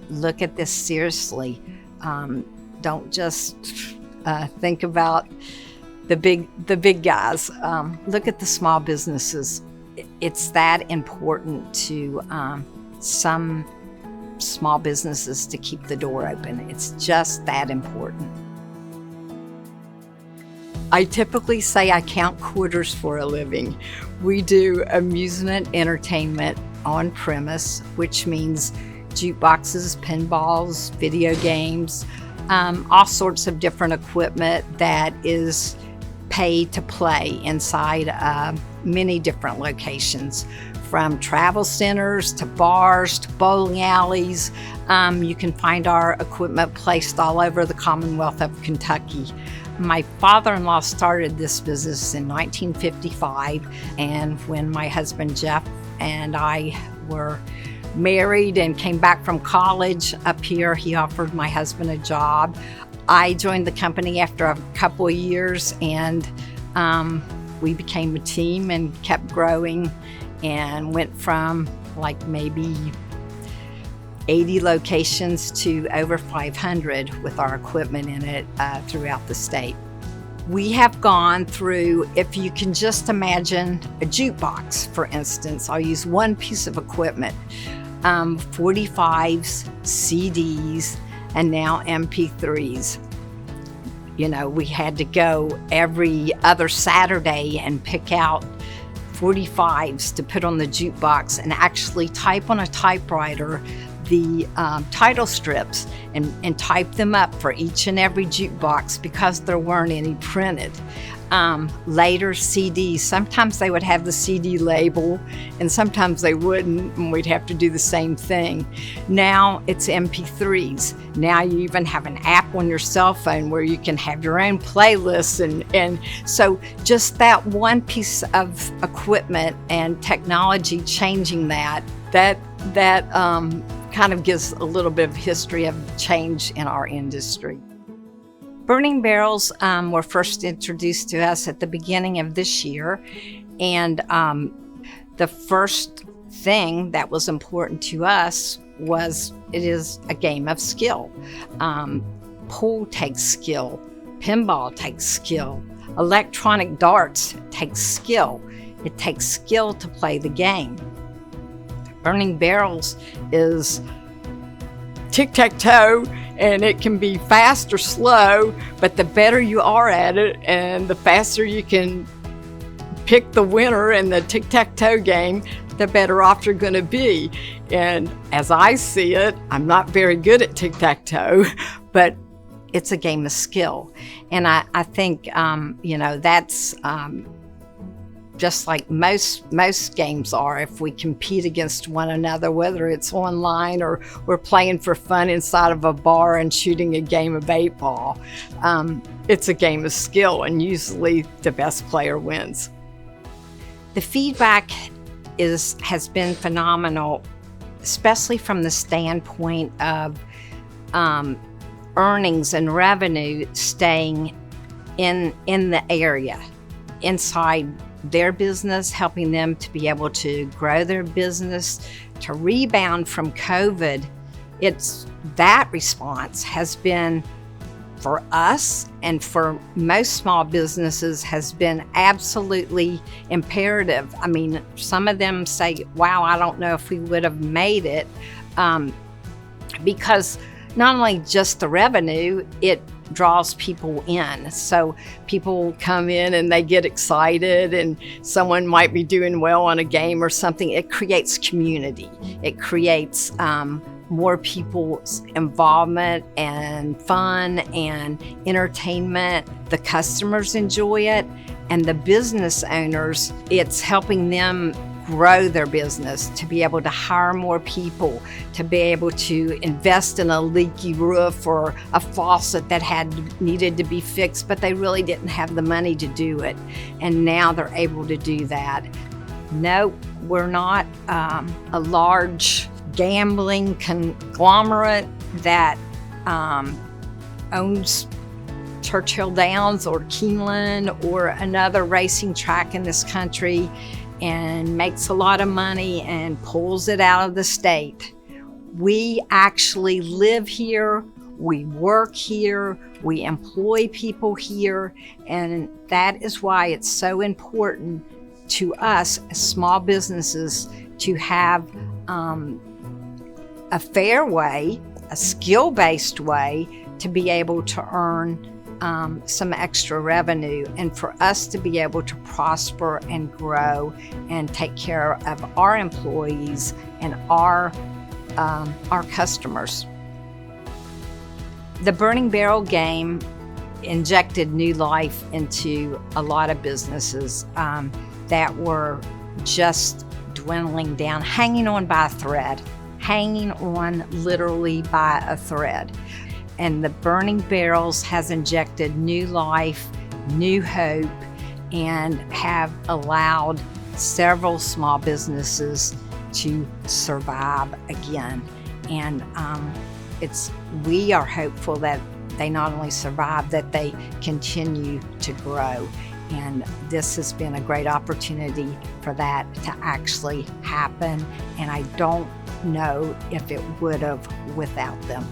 look at this seriously. Don't just think about the big guys. Look at the small businesses. It's that important to some small businesses to keep the door open. It's just that important. I typically say I count quarters for a living. We do amusement entertainment on premise, which means jukeboxes, pinballs, video games, all sorts of different equipment that is pay to play inside many different locations, from travel centers to bars to bowling alleys. You can find our equipment placed all over the Commonwealth of Kentucky. My father-in-law started this business in 1955, and when my husband Jeff and I were married and came back from college up here, he offered my husband a job. I joined the company after a couple of years, and we became a team and kept growing and went from like maybe 80 locations to over 500 with our equipment in it throughout the state. We have gone through, if you can just imagine a jukebox, for instance, I'll use one piece of equipment, 45s, CDs, and now MP3s. You know, we had to go every other Saturday and pick out 45s to put on the jukebox and actually type on a typewriter the title strips and type them up for each and every jukebox because there weren't any printed. Later CDs, sometimes they would have the CD label and sometimes they wouldn't, and we'd have to do the same thing. Now it's MP3s. Now you even have an app on your cell phone where you can have your own playlists, and so just that one piece of equipment and technology changing that kind of gives a little bit of history of change in our industry. Burning barrels were first introduced to us at the beginning of this year, and the first thing that was important to us was it is a game of skill. Pool takes skill, pinball takes skill, electronic darts takes skill. It takes skill to play the game. Burning barrels is tic-tac-toe, and it can be fast or slow, but the better you are at it and the faster you can pick the winner in the tic-tac-toe game, the better off you're going to be. And as I see it, I'm not very good at tic-tac-toe, but it's a game of skill. And I think, that's just like most games are. If we compete against one another, whether it's online or we're playing for fun inside of a bar and shooting a game of 8-ball, it's a game of skill, and usually the best player wins. The feedback has been phenomenal, especially from the standpoint of earnings and revenue staying in the area, inside their business, helping them to be able to grow their business, to rebound from COVID. That response has been, for us and for most small businesses, has been absolutely imperative. I mean, some of them say, wow, I don't know if we would have made it, because not only just the revenue, it draws people in. So people come in and they get excited, and someone might be doing well on a game or something. It creates community. It creates more people's involvement and fun and entertainment. The customers enjoy it, and the business owners, it's helping them grow their business, to be able to hire more people, to be able to invest in a leaky roof or a faucet that needed to be fixed, but they really didn't have the money to do it. And now they're able to do that. No, we're not a large gambling conglomerate that owns Churchill Downs or Keeneland or another racing track in this country and makes a lot of money and pulls it out of the state. We actually live here, we work here, we employ people here, and that is why it's so important to us as small businesses to have a fair way, a skill-based way to be able to earn some extra revenue, and for us to be able to prosper and grow and take care of our employees and our customers. The Burning Barrel game injected new life into a lot of businesses that were just dwindling down, hanging on by a thread, hanging on literally by a thread. And the Burning Barrels has injected new life, new hope, and have allowed several small businesses to survive again. And we are hopeful that they not only survive, that they continue to grow. And this has been a great opportunity for that to actually happen. And I don't know if it would have without them.